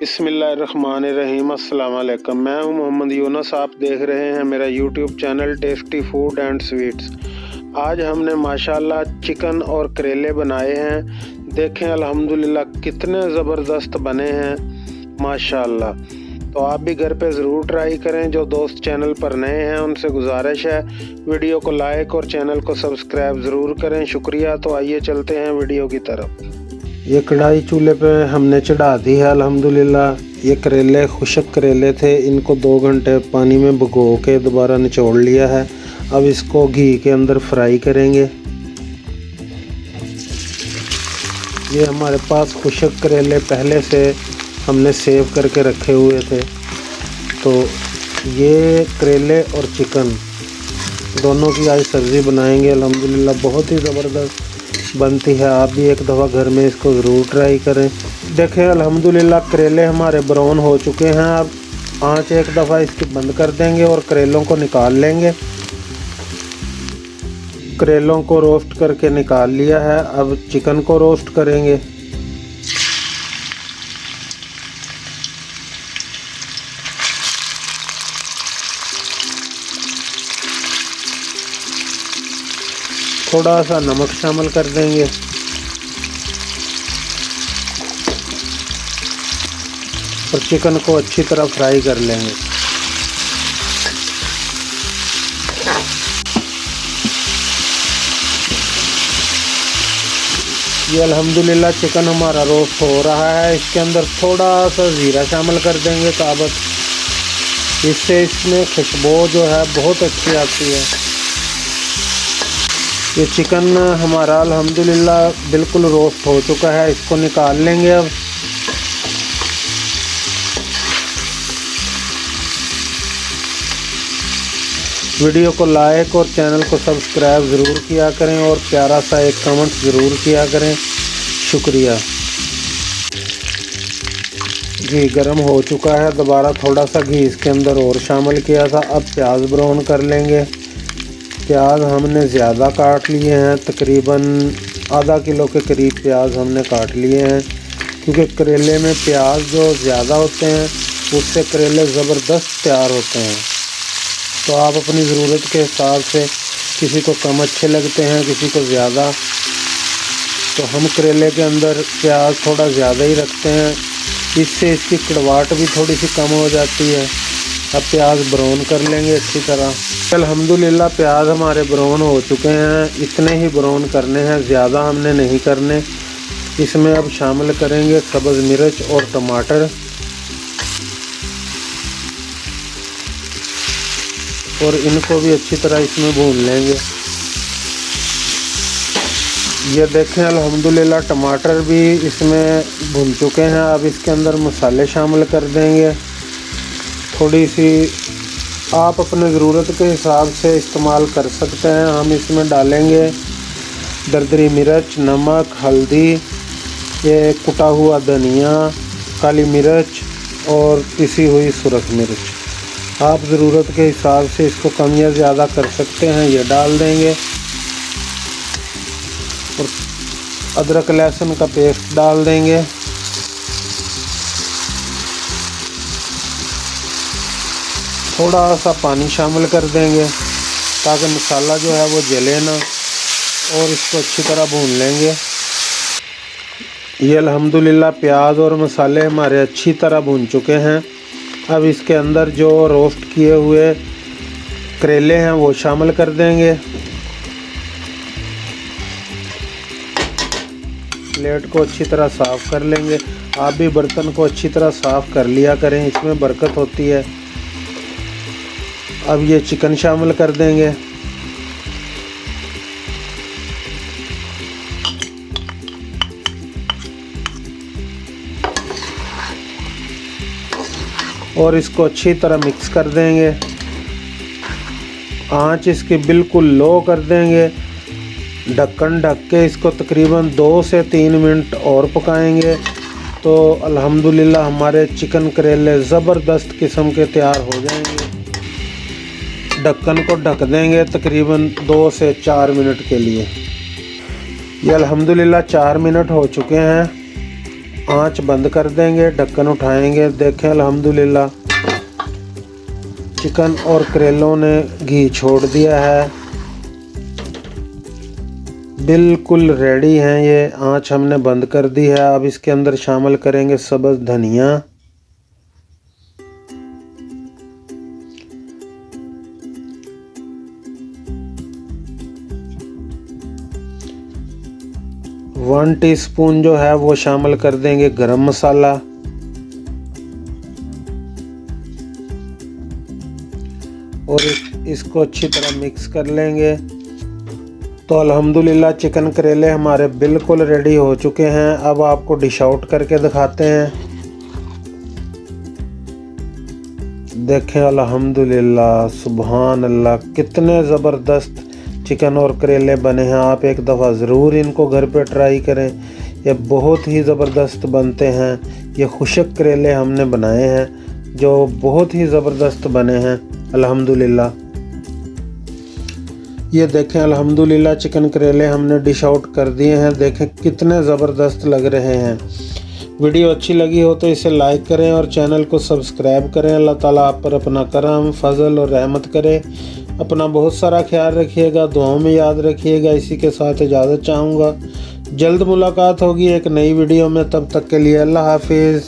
बिस्मिल्लाहिर्रहमानिर्रहीम। अस्सलाम वालेकुम। मैं हूं मोहम्मद यूनुस। आप देख रहे हैं मेरा YouTube channel tasty food and sweets. आज हमने माशाल्लाह चिकन और करेले बनाए हैं। देखें अल्हम्दुलिल्लाह कितने ज़बरदस्त बने हैं माशाल्लाह। तो आप भी घर पे ज़रूर ट्राई करें। जो दोस्त चैनल पर नए हैं उनसे गुजारिश है वीडियो को लाइक और चैनल को सब्सक्राइब ज़रूर करें। शुक्रिया। तो आइए चलते हैं वीडियो की तरफ। ये कढ़ाई चूल्हे पे हमने चढ़ा दी है अल्हम्दुलिल्लाह। ये करेले खुशक करेले थे, इनको 2 घंटे पानी में भिगो के दोबारा निचोड़ लिया है। अब इसको घी के अंदर फ्राई करेंगे। ये हमारे पास खुशक करेले पहले से हमने सेव करके रखे हुए थे। तो ये करेले और चिकन दोनों की आज सब्ज़ी बनाएंगे अल्हम्दुलिल्लाह। बहुत ही ज़बरदस्त बनती है। आप भी एक दफ़ा घर में इसको ज़रूर ट्राई करें। देखें अल्हम्दुलिल्लाह करेले हमारे ब्राउन हो चुके हैं। अब आँच एक दफ़ा इसकी बंद कर देंगे और करेलों को निकाल लेंगे। करेलों को रोस्ट करके निकाल लिया है। अब चिकन को रोस्ट करेंगे। थोड़ा सा नमक शामिल कर देंगे और चिकन को अच्छी तरह फ्राई कर लेंगे। ये अल्हम्दुलिल्लाह चिकन हमारा रोस्ट हो रहा है। इसके अंदर थोड़ा सा ज़ीरा शामिल कर देंगे साबुत। इससे इसमें खुशबू जो है बहुत अच्छी आती है। ये चिकन हमारा अल्हम्दुलिल्लाह बिल्कुल रोस्ट हो चुका है। इसको निकाल लेंगे। अब वीडियो को लाइक और चैनल को सब्सक्राइब ज़रूर किया करें और प्यारा सा एक कमेंट ज़रूर किया करें। शुक्रिया। घी गर्म हो चुका है। दोबारा थोड़ा सा घी इसके अंदर और शामिल किया था। अब प्याज ब्राउन कर लेंगे। प्याज हमने ज़्यादा काट लिए हैं, तकरीबन आधा किलो के करीब प्याज हमने काट लिए हैं। क्योंकि करेले में प्याज जो ज़्यादा होते हैं उससे करेले ज़बरदस्त तैयार होते हैं। तो आप अपनी ज़रूरत के हिसाब से, किसी को कम अच्छे लगते हैं किसी को ज़्यादा, तो हम करेले के अंदर प्याज थोड़ा ज़्यादा ही रखते हैं। इससे इसकी कड़वाहट भी थोड़ी सी कम हो जाती है। अब प्याज ब्राउन कर लेंगे अच्छी तरह। अल्हम्दुलिल्लाह प्याज हमारे ब्राउन हो चुके हैं। इतने ही ब्राउन करने हैं, ज़्यादा हमने नहीं करने। इसमें अब शामिल करेंगे सब्ज़ मिर्च और टमाटर और इनको भी अच्छी तरह इसमें भून लेंगे। ये देखें अल्हम्दुलिल्लाह टमाटर भी इसमें भुन चुके हैं। अब इसके अंदर मसाले शामिल कर देंगे। थोड़ी सी आप अपने ज़रूरत के हिसाब से इस्तेमाल कर सकते हैं। हम इसमें डालेंगे दरदरी मिर्च, नमक, हल्दी, ये कुटा हुआ धनिया, काली मिर्च और पिसी हुई सुरख मिर्च। आप ज़रूरत के हिसाब से इसको कम या ज़्यादा कर सकते हैं। ये डाल देंगे और अदरक लहसुन का पेस्ट डाल देंगे। थोड़ा सा पानी शामिल कर देंगे ताकि मसाला जो है वो जले ना, और इसको अच्छी तरह भून लेंगे। ये अल्हम्दुलिल्लाह प्याज और मसाले हमारे अच्छी तरह भून चुके हैं। अब इसके अंदर जो रोस्ट किए हुए करेले हैं वो शामिल कर देंगे। प्लेट को अच्छी तरह साफ़ कर लेंगे। आप भी बर्तन को अच्छी तरह साफ़ कर लिया करें, इसमें बरकत होती है। अब ये चिकन शामिल कर देंगे। और इसको अच्छी तरह मिक्स कर देंगे। आंच इसकी बिल्कुल लो कर देंगे। ढक्कन ढक के इसको तकरीबन 2 से 3 मिनट और पकाएंगे। तो अल्हम्दुलिल्लाह हमारे चिकन करेले ज़बरदस्त किस्म के तैयार हो जाएंगे। ढक्कन को ढक देंगे तकरीबन 2 से 4 मिनट के लिए। ये अल्हम्दुलिल्लाह 4 मिनट हो चुके हैं। आंच बंद कर देंगे, ढक्कन उठाएंगे। देखें अल्हम्दुलिल्लाह चिकन और करेलों ने घी छोड़ दिया है, बिल्कुल रेडी हैं ये। आंच हमने बंद कर दी है। अब इसके अंदर शामिल करेंगे सब्ज़ धनिया, वन टीस्पून जो है वो शामिल कर देंगे गरम मसाला, और इसको अच्छी तरह मिक्स कर लेंगे। तो अल्हम्दुलिल्लाह चिकन करेले हमारे बिल्कुल रेडी हो चुके हैं। अब आपको डिश आउट करके दिखाते हैं। देखें अल्हम्दुलिल्लाह, सुभान अल्लाह, कितने ज़बरदस्त चिकन और करेले बने हैं। आप एक दफ़ा ज़रूर इनको घर पे ट्राई करें, ये बहुत ही ज़बरदस्त बनते हैं। ये खुशक करेले हमने बनाए हैं जो बहुत ही ज़बरदस्त बने हैं अल्हम्दुलिल्लाह। ये देखें अल्हम्दुलिल्लाह चिकन करेले हमने डिश आउट कर दिए हैं। देखें कितने ज़बरदस्त लग रहे हैं। वीडियो अच्छी लगी हो तो इसे लाइक करें और चैनल को सब्सक्राइब करें। अल्लाह ताला आप पर अपना करम, फजल और रहमत करे। अपना बहुत सारा ख्याल रखिएगा, दुआओं में याद रखिएगा। इसी के साथ इजाज़त चाहूँगा। जल्द मुलाकात होगी एक नई वीडियो में, तब तक के लिए अल्लाह हाफिज़।